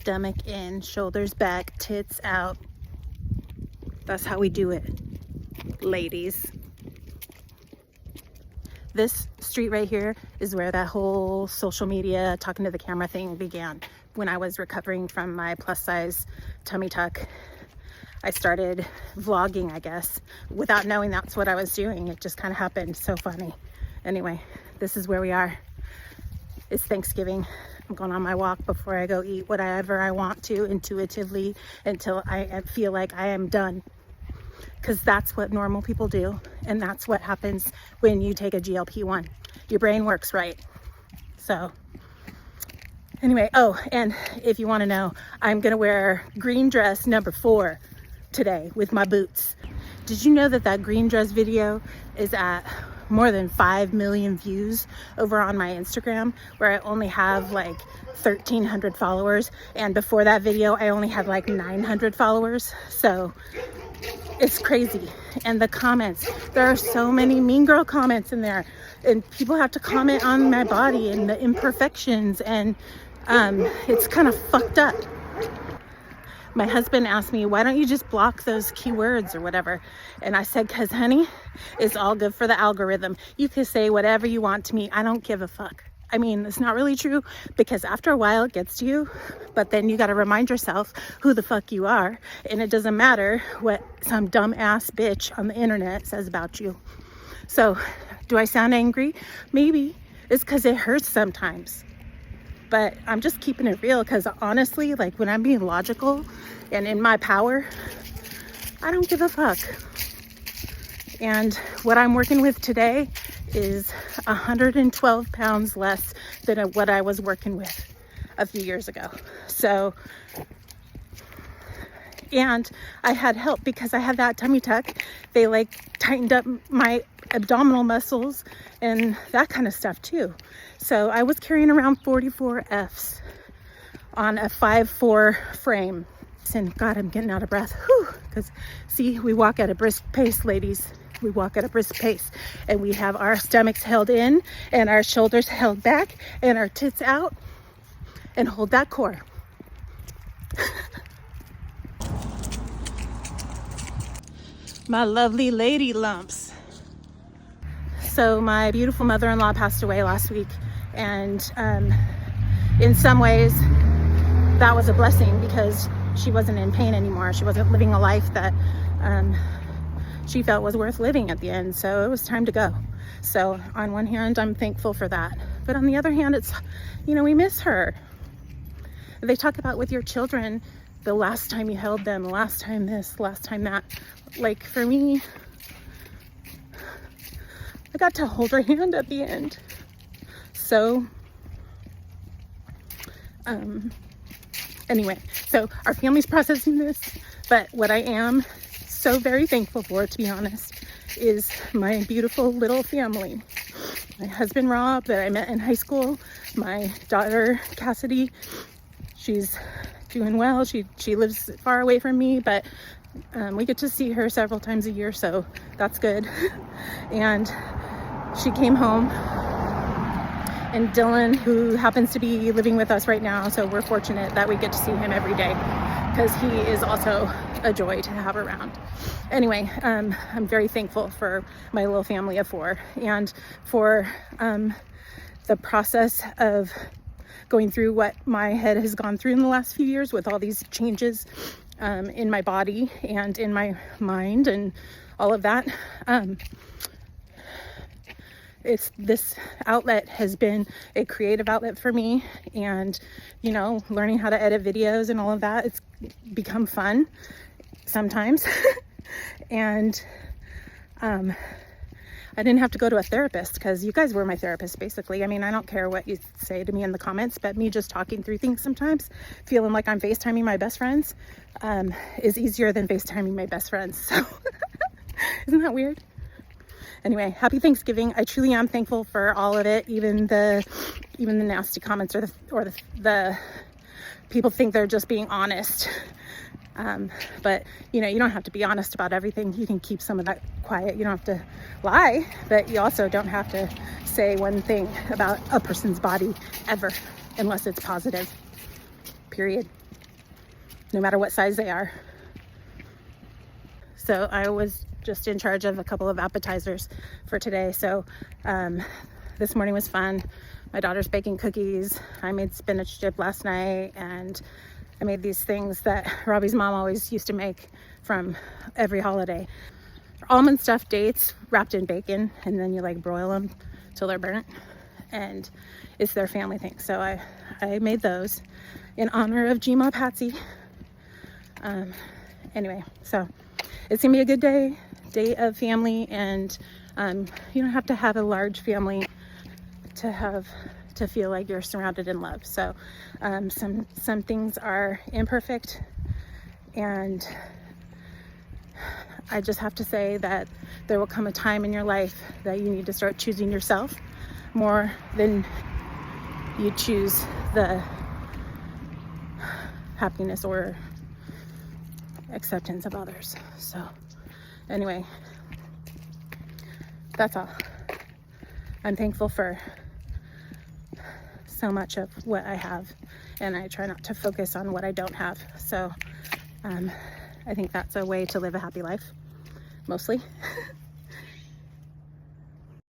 stomach in, shoulders back, tits out. That's how we do it, ladies. This street right here is where that whole social media talking to the camera thing began. When I was recovering from my plus size tummy tuck, I started vlogging, I guess, without knowing that's what I was doing. It just kind of happened. So funny. Anyway, this is where we are. It's Thanksgiving. I'm going on my walk before I go eat whatever I want to intuitively until I feel like I am done. Because that's what normal people do. And that's what happens when you take a GLP-1. Your brain works right. So anyway, oh, and if you want to know, I'm going to wear green dress number 4 today with my boots. Did you know that that green dress video is at more than 5 million views over on my Instagram, where I only have like 1,300 followers, and before that video I only had like 900 followers. So it's crazy. And the comments, there are so many mean girl comments in there, and people have to comment on my body and the imperfections, and it's kind of fucked up. My husband asked me, why don't you just block those keywords or whatever? And I said, because honey, it's all good for the algorithm. You can say whatever you want to me. I don't give a fuck. I mean, it's not really true, because after a while it gets to you, but then you got to remind yourself who the fuck you are. And it doesn't matter what some dumb ass bitch on the internet says about you. So do I sound angry? Maybe. It's because it hurts sometimes. But I'm just keeping it real, because honestly, like when I'm being logical and in my power, I don't give a fuck. And what I'm working with today is 112 pounds less than what I was working with a few years ago. So, and I had help because I had that tummy tuck. They like tightened up my abdominal muscles and that kind of stuff too. So I was carrying around 44 Fs on a 5'4" frame. And God, I'm getting out of breath. Because see, we walk at a brisk pace, ladies. We walk at a brisk pace, and we have our stomachs held in and our shoulders held back and our tits out, and hold that core. My lovely lady lumps. So my beautiful mother-in-law passed away last week, and in some ways that was a blessing, because she wasn't in pain anymore. She wasn't living a life that she felt was worth living at the end. So it was time to go. So on one hand, I'm thankful for that, but on the other hand, it's, you know, we miss her. They talk about with your children, the last time you held them, the last time this, last time that. Like for me, I got to hold her hand at the end. So anyway, so our family's processing this, but what I am so very thankful for, to be honest, is my beautiful little family. My husband Rob, that I met in high school, my daughter Cassidy, she's doing well. She lives far away from me, but we get to see her several times a year, so that's good. And she came home, and Dylan, who happens to be living with us right now, so we're fortunate that we get to see him every day, because he is also a joy to have around. Anyway, I'm very thankful for my little family of 4, and for the process of going through what my head has gone through in the last few years with all these changes in my body and in my mind and all of that. This outlet has been a creative outlet for me, and you know, learning how to edit videos and all of that, it's become fun sometimes. And I didn't have to go to a therapist, because you guys were my therapist basically. I mean, I don't care what you say to me in the comments, but me just talking through things sometimes, feeling like I'm FaceTiming my best friends, is easier than FaceTiming my best friends. So isn't that weird? Anyway, happy Thanksgiving. I truly am thankful for all of it, even the nasty comments, or the people think they're just being honest. But you know, you don't have to be honest about everything. You can keep some of that quiet. You don't have to lie, but you also don't have to say one thing about a person's body ever, unless it's positive. period, no matter what size they are. So I was just in charge of a couple of appetizers for today. So this morning was fun. My daughter's baking cookies. I made spinach dip last night, and I made these things that Robbie's mom always used to make from every holiday. Almond stuffed dates wrapped in bacon, and then you like broil them till they're burnt, and it's their family thing. So I made those in honor of Gma Patsy. Anyway, so it's gonna be a good day of family, and you don't have to have a large family to feel like you're surrounded in love. So some things are imperfect, and I just have to say that there will come a time in your life that you need to start choosing yourself more than you choose the happiness or acceptance of others. So anyway, that's all. I'm thankful for so much of what I have, and I try not to focus on what I don't have. So I think that's a way to live a happy life, mostly.